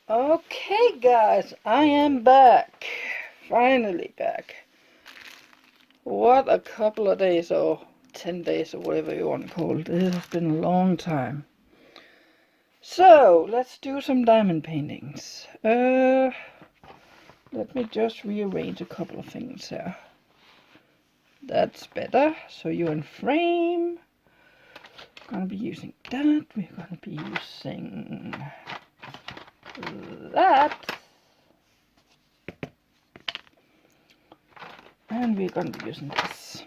Okay guys, I am back. Finally back. What a couple of days, or 10 days, or whatever you want to call it. It has been a long time. So, let's do some diamond paintings. Let me just rearrange a couple of things here. That's better. So you're in frame. Gonna be using that. We're gonna be using that. And we're gonna be using this.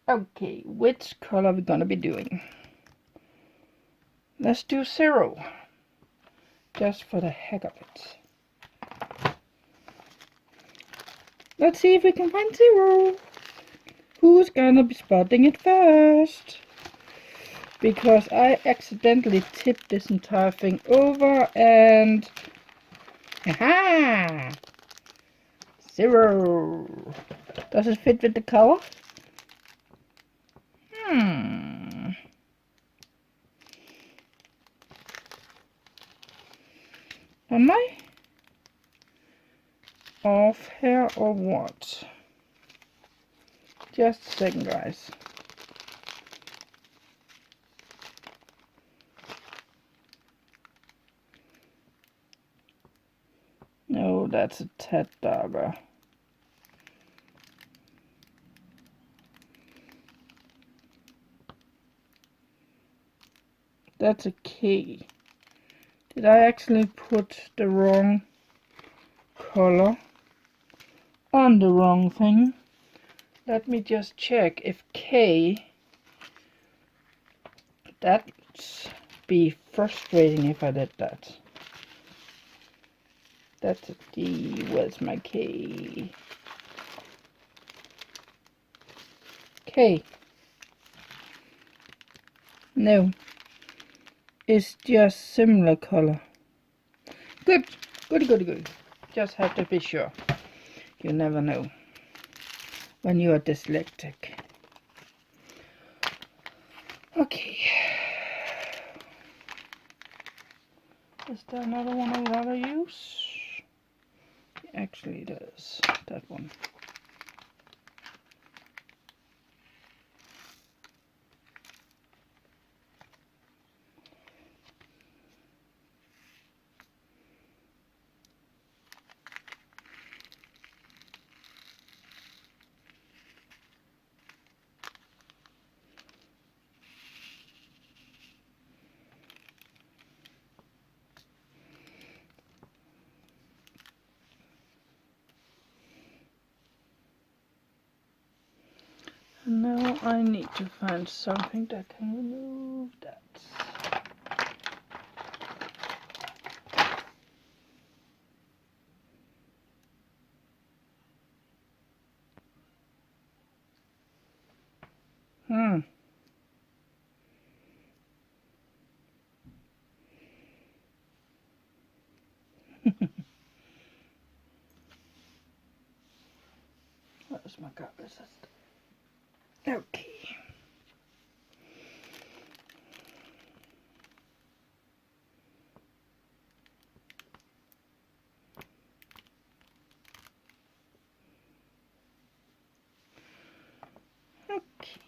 Okay, which color are we gonna be doing? Let's do 0. Just for the heck of it. Let's see if we can find 0. Who's gonna be spotting it first? Because I accidentally tipped this entire thing over and... Haha! 0. Does it fit with the color? Am I off here or what? Just a second, guys. No, that's a tad darker. That's a K. Did I actually put the wrong color on the wrong thing? Let me just check if K... That'd be frustrating if I did that. That's a D. Where's my K? K. No. It's just similar color. Good. Good. Just have to be sure. You never know when you are dyslexic. Okay. Is there another one I'd rather use? Actually, there's that one. And now I need to find something that can remove that. Where's my garbage? Okay. Okay.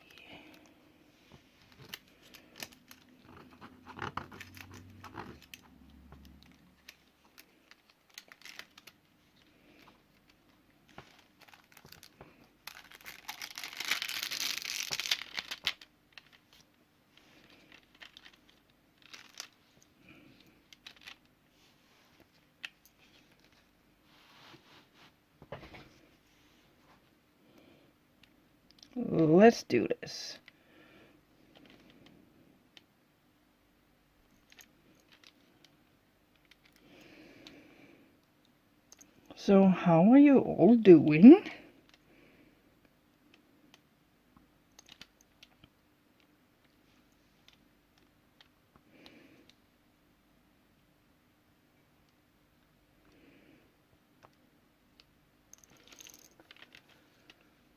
Let's do this. So, how are you all doing?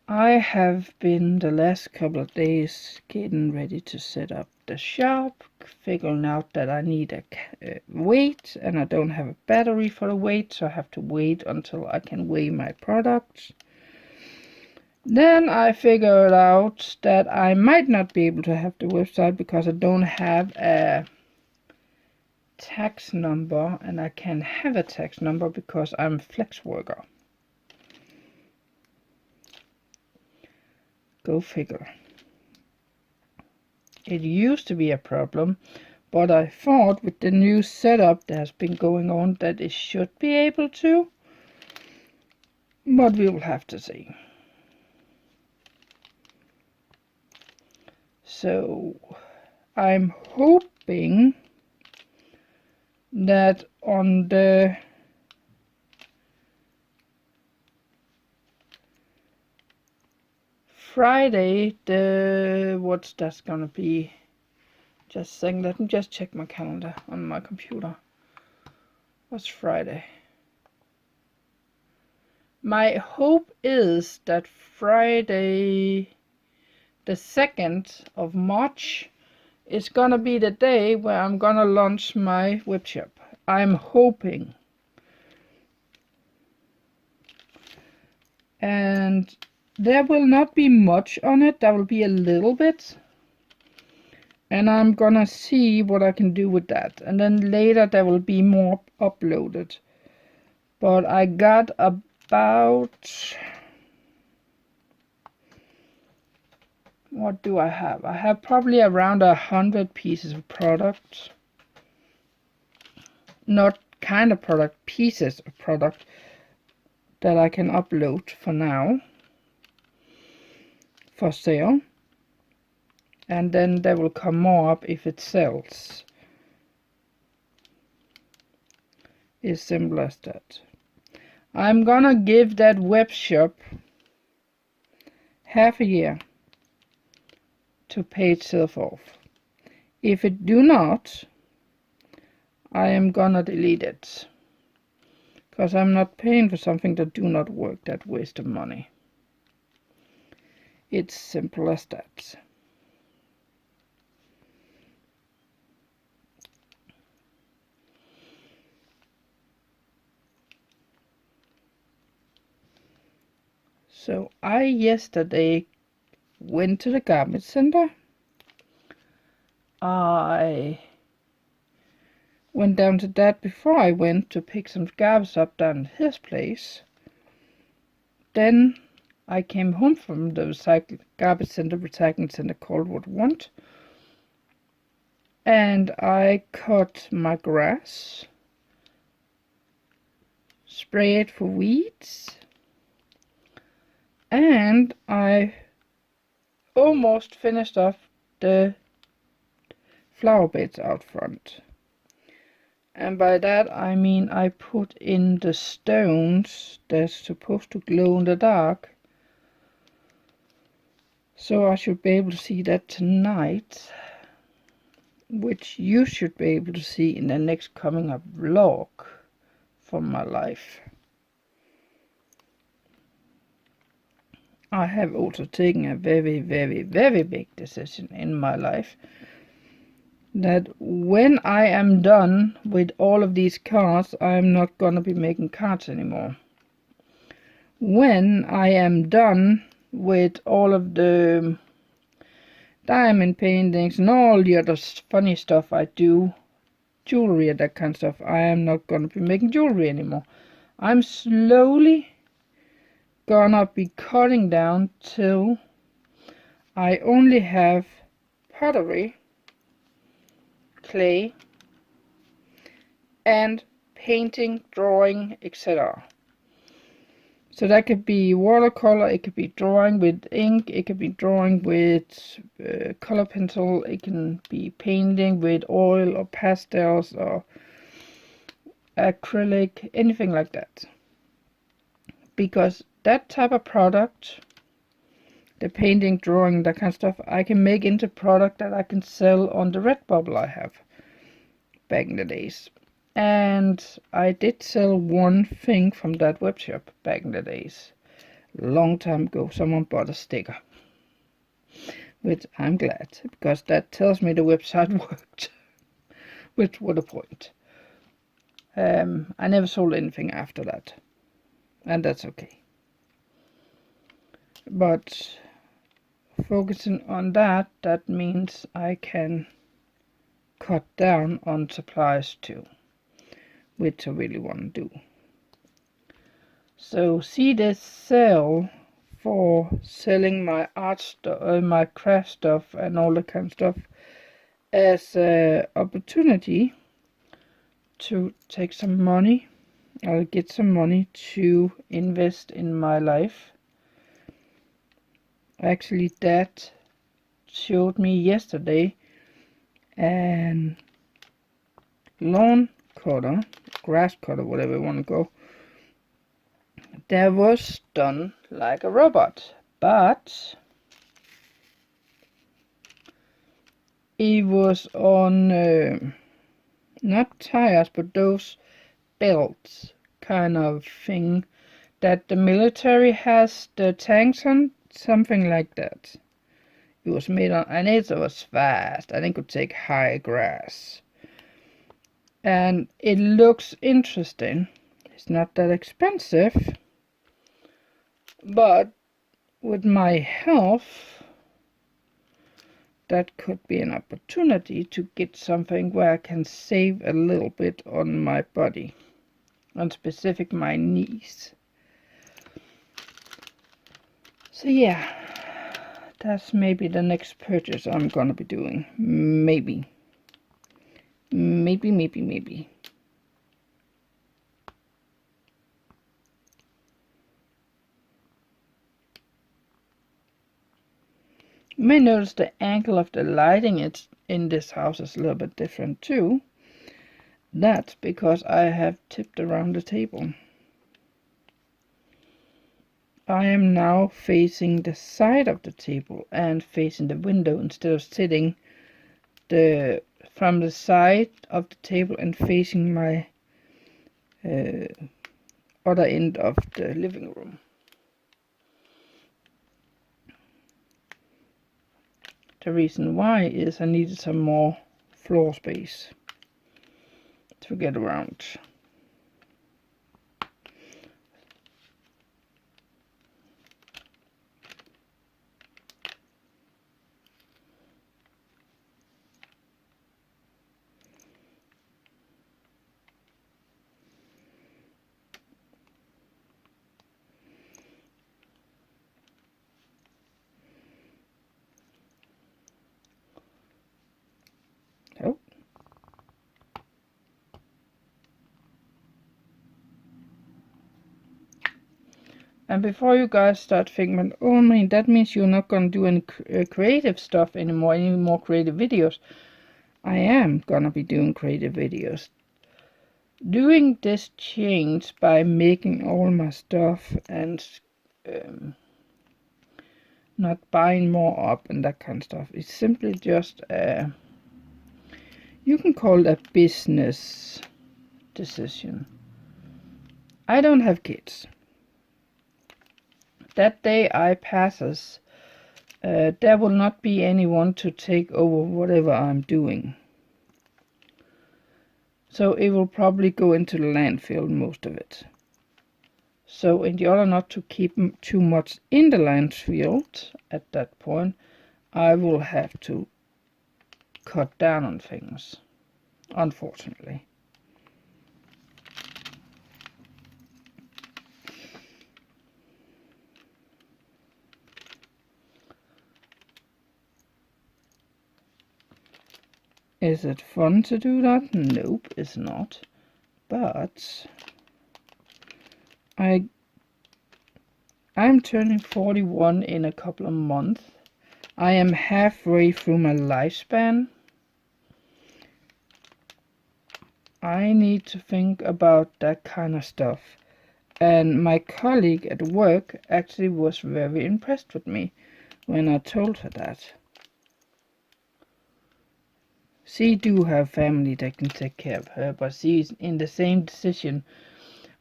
I have been the last couple of days getting ready to set up the shop, figuring out that I need a weight, and I don't have a battery for the weight, so I have to wait until I can weigh my products. Then I figured out that I might not be able to have the website because I don't have a tax number, and I can have a tax number because I'm a flex worker. Go figure. It used to be a problem, but I thought with the new setup that has been going on that it should be able to, but we will have to see. So I'm hoping that on the Friday, what's that's gonna be? Just a second, let me just check my calendar on my computer. What's Friday? My hope is that Friday, the 2nd of March, is gonna be the day where I'm gonna launch my web shop. I'm hoping. And there will not be much on it, there will be a little bit. And I'm gonna see what I can do with that. And then later there will be more uploaded. But I got about... what do I have? I have probably around 100 pieces of product. Not kind of product, pieces of product that I can upload for now for sale, and then there will come more up if it sells. It's simple as that. I'm gonna give that web shop half a year to pay itself off. If it do not, I am gonna delete it, because I'm not paying for something that do not work. That waste of money. It's simple as that. So I yesterday went to the garbage center. I went down to that before I went to pick some garbage up down at his place. Then I came home from the garbage center, recycling center called what want, and I cut my grass, spray it for weeds, and I almost finished off the flower beds out front. And by that I mean I put in the stones that's supposed to glow in the dark. So I should be able to see that tonight, which you should be able to see in the next coming up vlog from my life. I have also taken a very, very, very big decision in my life, that when I am done with all of these cards, I'm not gonna be making cards anymore. When I am done with all of the diamond paintings and all the other funny stuff I do, jewelry and that kind of stuff, I am not gonna be making jewelry anymore. I'm slowly gonna be cutting down till I only have pottery, clay, and painting, drawing, etc. So that could be watercolor, it could be drawing with ink, it could be drawing with color pencil, it can be painting with oil or pastels or acrylic, anything like that. Because that type of product, the painting, drawing, that kind of stuff, I can make into product that I can sell on the Redbubble I have back in the days. And I did sell one thing from that web shop back in the days, long time ago someone bought a sticker, which I'm glad, because that tells me the website worked, which was a point. I never sold anything after that, and that's okay. But focusing on that means I can cut down on supplies too, which I really want to do. So see this sale for selling my art stuff, my craft stuff and all that kind of stuff as an opportunity to take some money. I'll get some money to invest in my life. Actually, Dad showed me yesterday an lawn cutter, grass cutter, whatever you want to go, that was done like a robot, but it was on not tires, but those belts kind of thing that the military has the tanks on, something like that. It was made on, and it was fast, and it could take high grass. And it looks interesting. It's not that expensive, but with my health, that could be an opportunity to get something where I can save a little bit on my body, on specific my knees. So yeah, that's maybe the next purchase I'm gonna be doing. Maybe. You may notice the angle of the lighting in this house is a little bit different too. That's because I have tipped around the table. I am now facing the side of the table and facing the window instead of sitting from the side of the table and facing my other end of the living room. The reason why is I needed some more floor space to get around. Oh. And before you guys start thinking, oh man, that means you're not gonna do any creative stuff anymore, any more creative videos. I am gonna be doing creative videos. Doing this change by making all my stuff and not buying more up and that kind of stuff, it's simply just you can call it a business decision. I don't have kids. That day I passes, there will not be anyone to take over whatever I'm doing. So it will probably go into the landfill, most of it. So in order not to keep too much in the landfill at that point, I will have to cut down on things, unfortunately. Is it fun to do that? Nope, it's not. But I'm turning 41 in a couple of months. I am halfway through my lifespan. I need to think about that kind of stuff. And my colleague at work actually was very impressed with me when I told her that. She do have family that can take care of her, but she's in the same decision.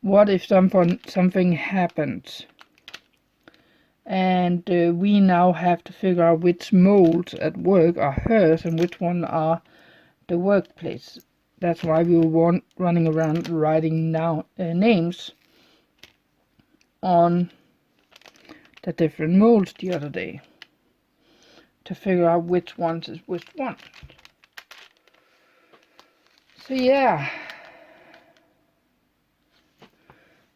What if something happens? and we now have to figure out which molds at work are hers and which one are the workplace. That's why we were running around writing now names on the different molds the other day to figure out which ones is which one. So yeah,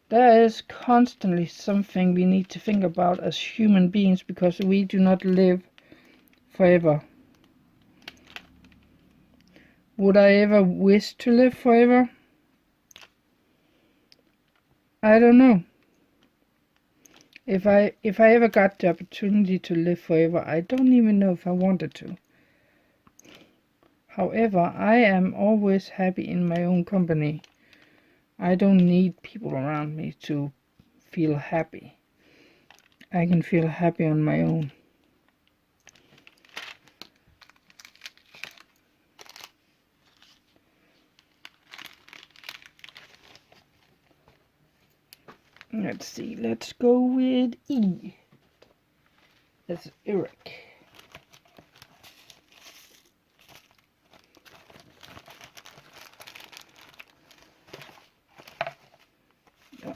there is constantly something we need to think about as human beings, because we do not live forever. Would I ever wish to live forever? I don't know. If I ever got the opportunity to live forever, I don't even know if I wanted to. However, I am always happy in my own company. I don't need people around me to feel happy. I can feel happy on my own. Let's see, let's go with E. That's Eric. Yeah.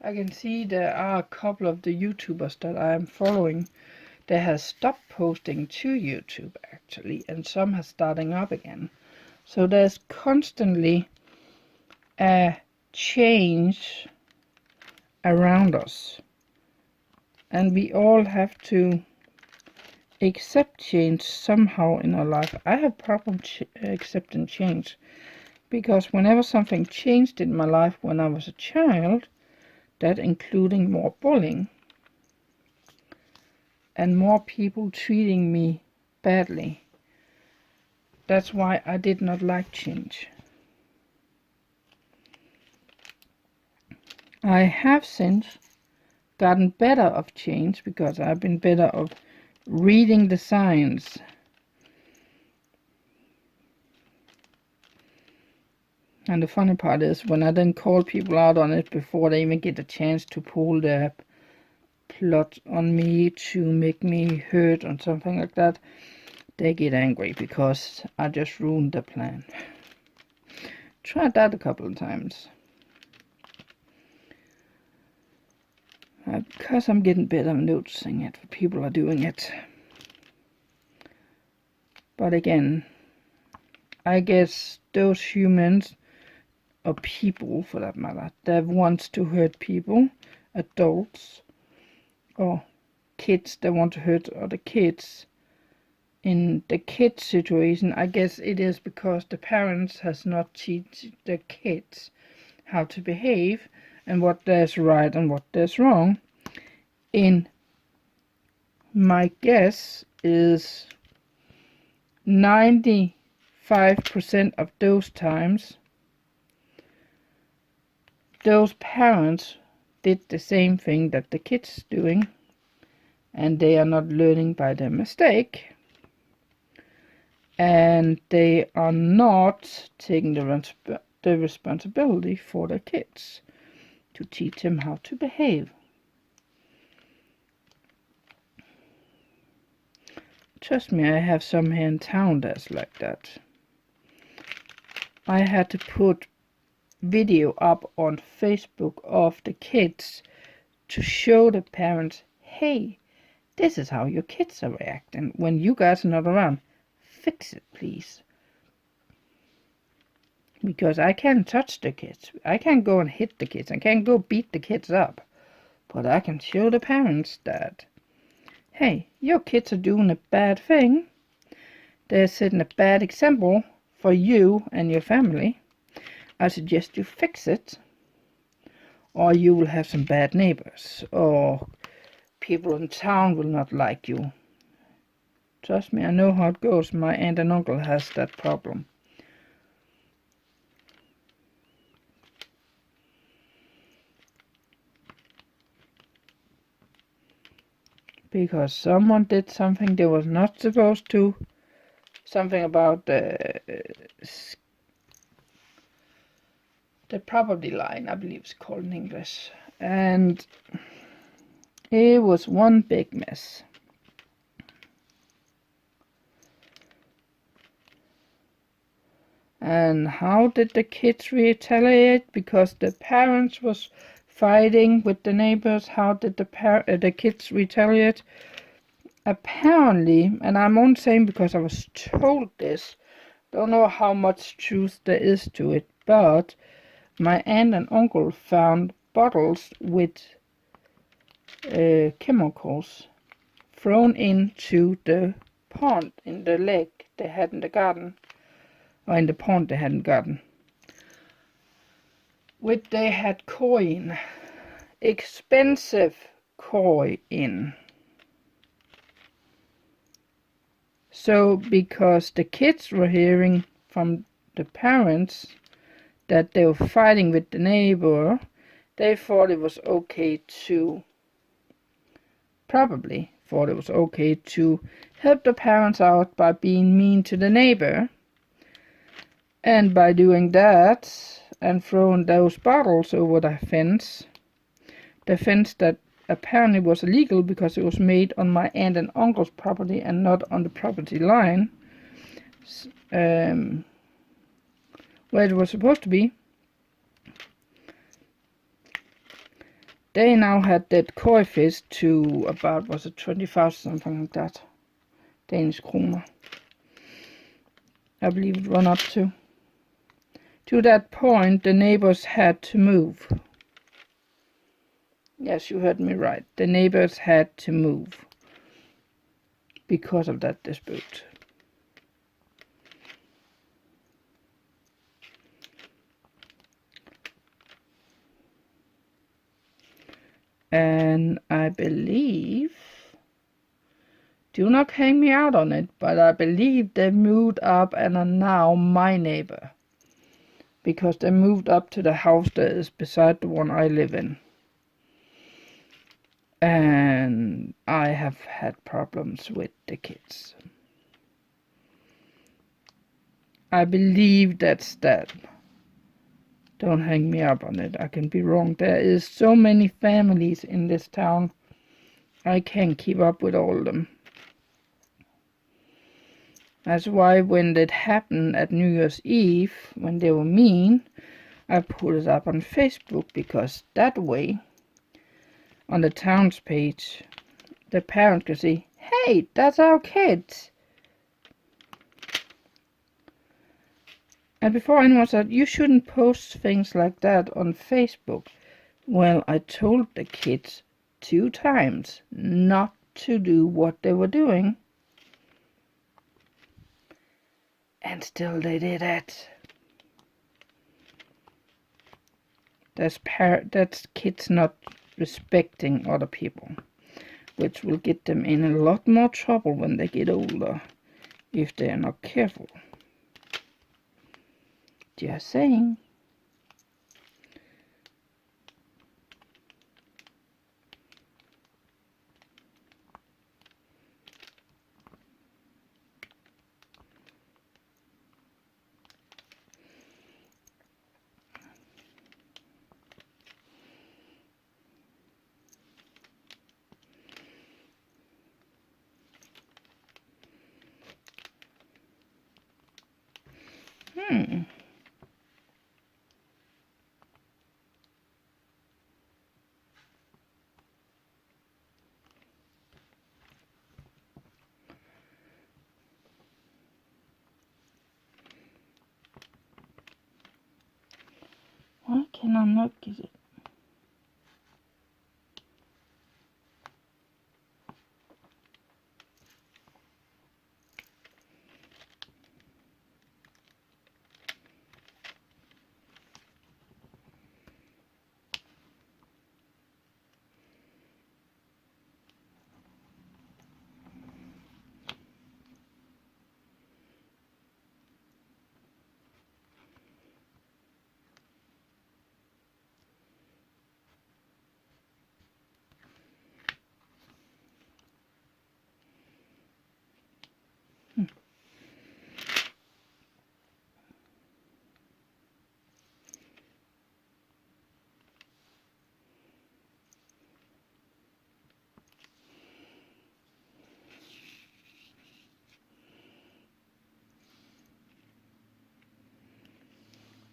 I can see there are a couple of the YouTubers that I am following that has stopped posting to YouTube actually, and some are starting up again. So there's constantly a change around us, and we all have to accept change somehow in our life. I have problems accepting change, because whenever something changed in my life when I was a child, that including more bullying and more people treating me badly, that's why I did not like change. I have since gotten better of change, because I've been better of reading the signs. And the funny part is, when I then call people out on it before they even get a chance to pull their plot on me to make me hurt or something like that, they get angry because I just ruined the plan. Tried that a couple of times. Because I'm getting better, I'm noticing it. People are doing it. But again, I guess those humans, or people for that matter, that wants to hurt people, adults, or kids that want to hurt other kids. In the kids situation, I guess it is because the parents has not taught the kids how to behave and what there's right and what there's wrong. In my guess is 95% of those times, those parents did the same thing that the kids doing, and they are not learning by their mistake, and they are not taking the responsibility for their kids to teach them how to behave. Trust me, I have some here in town that's like that. I had to put video up on Facebook of the kids to show the parents, hey, this is how your kids are reacting when you guys are not around. Fix it, please. Because I can't touch the kids. I can't go and hit the kids. I can't go beat the kids up. But I can show the parents that, hey, your kids are doing a bad thing. They're setting a bad example for you and your family. I suggest you fix it, or you will have some bad neighbors, or people in town will not like you. Trust me, I know how it goes. My aunt and uncle has that problem. because someone did something they was not supposed to. Something about the property line, I believe it's called in English. And it was one big mess. And how did the kids retaliate? Because the parents was fighting with the neighbors. How did the kids retaliate? Apparently, and I'm only saying because I was told this, don't know how much truth there is to it, but my aunt and uncle found bottles with chemicals thrown into the pond in the lake they had in the garden, or in the pond they had in the garden, which they had koi in, expensive koi in. So because the kids were hearing from the parents that they were fighting with the neighbor, they thought it was okay to, probably thought it was okay to help the parents out by being mean to the neighbor. And by doing that and throwing those bottles over the fence that apparently was illegal because it was made on my aunt and uncle's property and not on the property line, where it was supposed to be. They now had that koi fish to about, was it 20,000, something like that, Danish kroner. I believe it run up to. To that point, the neighbors had to move. Yes, you heard me right. The neighbors had to move because of that dispute. And I believe, do not hang me out on it, but I believe they moved up and are now my neighbor. Because they moved up to the house that is beside the one I live in. And I have had problems with the kids. I believe that's that. Don't hang me up on it. I can be wrong. There is so many families in this town. I can't keep up with all of them. That's why when that happened at New Year's Eve, when they were mean, I put it up on Facebook, because that way, on the town's page, the parents could see, hey, that's our kids. And before anyone said, you shouldn't post things like that on Facebook. Well, I told the kids 2 times not to do what they were doing. And still they did it. That's kids not respecting other people, which will get them in a lot more trouble when they get older, if they are not careful. Just saying. Why can I not get it?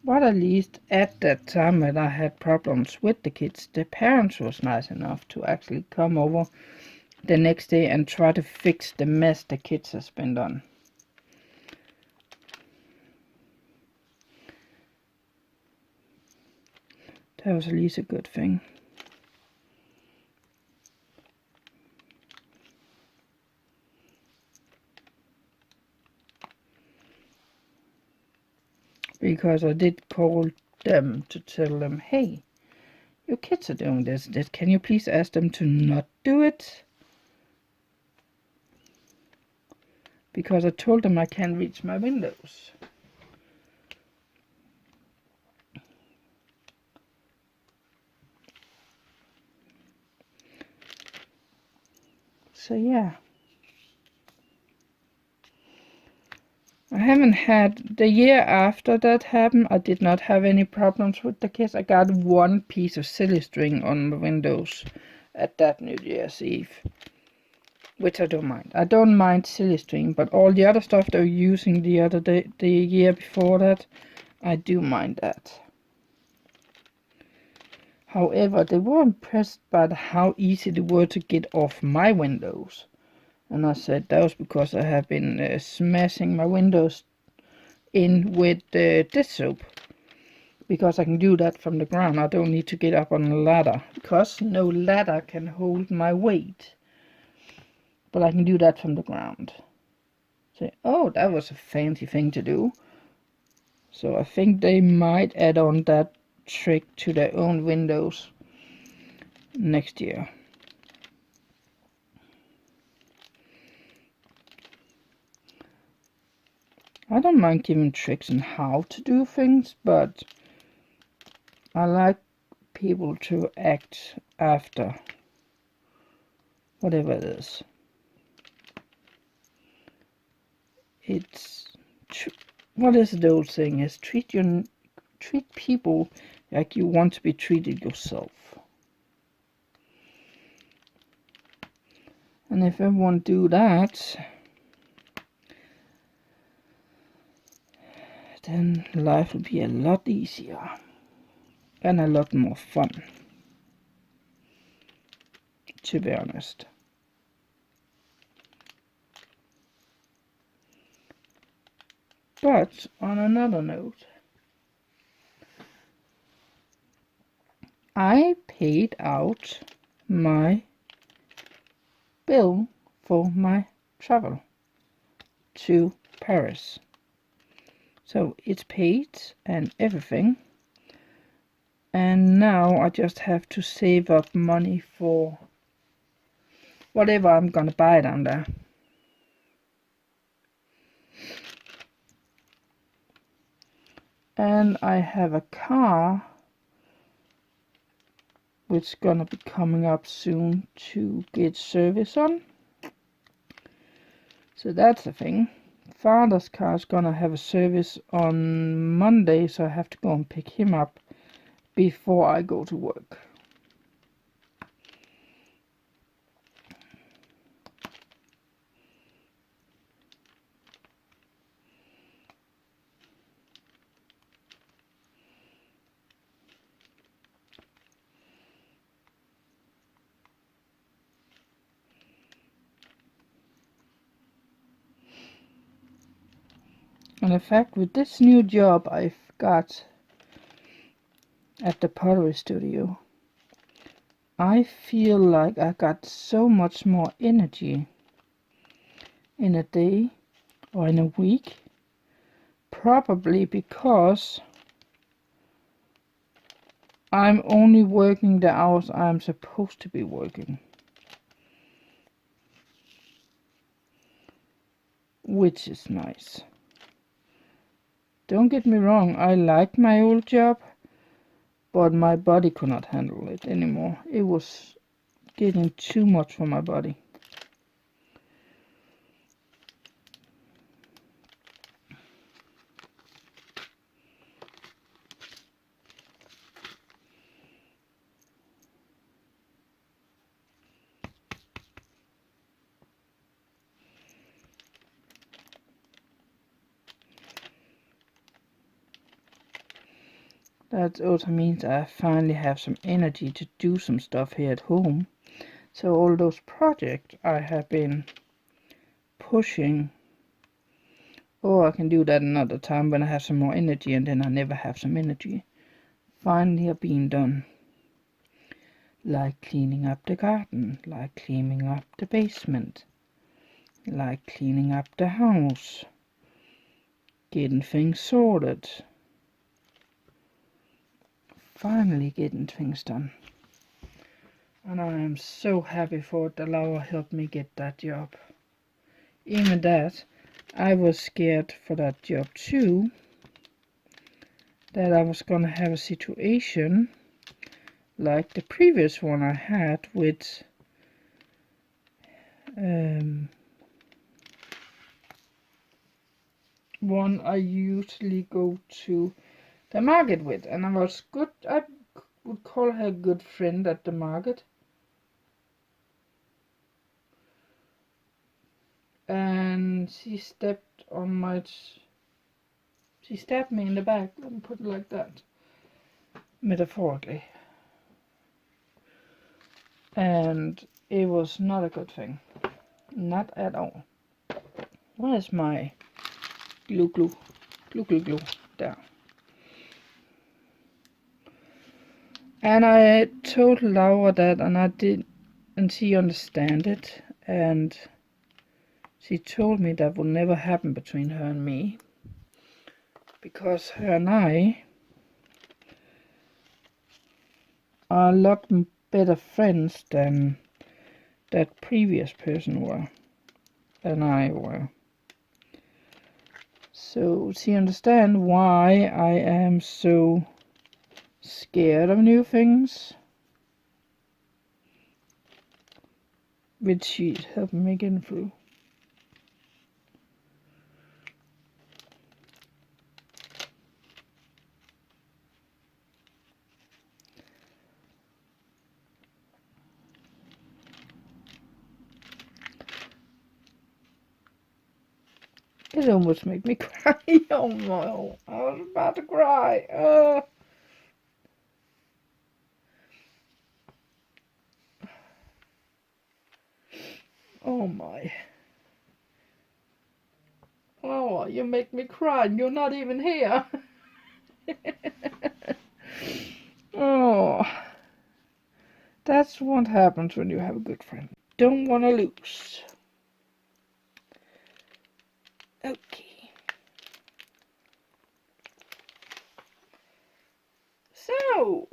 But at least at that time when I had problems with the kids, the parents was nice enough to actually come over the next day and try to fix the mess the kids has been done. That was at least a good thing. Because I did call them to tell them, hey, your kids are doing this. Can you please ask them to not do it? Because I told them I can't reach my windows. So yeah. I haven't had, the year after that happened, I did not have any problems with the kids. I got one piece of silly string on the windows at that New Year's Eve, which I don't mind. I don't mind silly string, but all the other stuff they were using the other day, the year before that, I do mind that. However, they were impressed by how easy they were to get off my windows. And I said that was because I have been smashing my windows in with dish soap. Because I can do that from the ground. I don't need to get up on a ladder. Because no ladder can hold my weight. But I can do that from the ground. Say, oh, that was a fancy thing to do. So I think they might add on that trick to their own windows next year. I don't mind giving tricks on how to do things, but I like people to act after whatever it is. It's what is the old saying is treat people like you want to be treated yourself. And if everyone do that, then life will be a lot easier and a lot more fun, to be honest. But on another note, I paid out my bill for my travel to Paris. So it's paid and everything. And now I just have to save up money for whatever I'm gonna buy down there. And I have a car which is gonna be coming up soon to get service on. So that's the thing. Father's car is gonna have a service on Monday, so I have to go and pick him up before I go to work. And in fact, with this new job I've got at the pottery studio, I feel like I got so much more energy in a day or in a week. Probably because I'm only working the hours I'm supposed to be working. Which is nice. Don't get me wrong, I liked my old job, but my body could not handle it anymore. It was getting too much for my body. That also means I finally have some energy to do some stuff here at home. So all those projects I have been pushing, I can do that another time when I have some more energy, and then I never have some energy, finally are being done. Like cleaning up the garden, like cleaning up the basement, like cleaning up the house, getting things sorted, finally getting things done. And I am so happy for it that Laura helped me get that job. Even that, I was scared for that job too, that I was gonna have a situation like the previous one I had with one I usually go to the market with, and I would call her a good friend at the market. And she stepped on she stabbed me in the back, let me put it like that, metaphorically. And it was not a good thing. Not at all. Where's my glue? Glue. There. And I told Laura that, and she understood it, and she told me that would never happen between her and me, because her and I are a lot better friends than that previous person were, and I were. So she understands why I am so scared of new things, which she's helping me get through. It almost made me cry. Oh no, I was about to cry. Oh my. Oh, you make me cry and you're not even here. Oh, that's what happens when you have a good friend. Don't want to lose. Okay. So,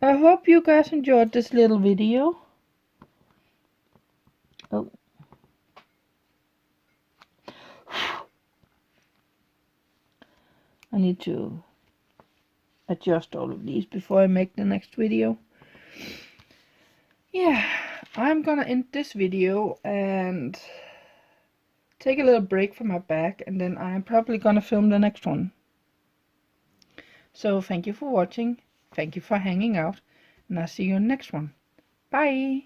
I hope you guys enjoyed this little video. Oh. I need to adjust all of these before I make the next video. Yeah, I'm gonna end this video and take a little break from my back, and then I'm probably gonna film the next one. So thank you for watching, thank you for hanging out, and I'll see you in the next one. Bye!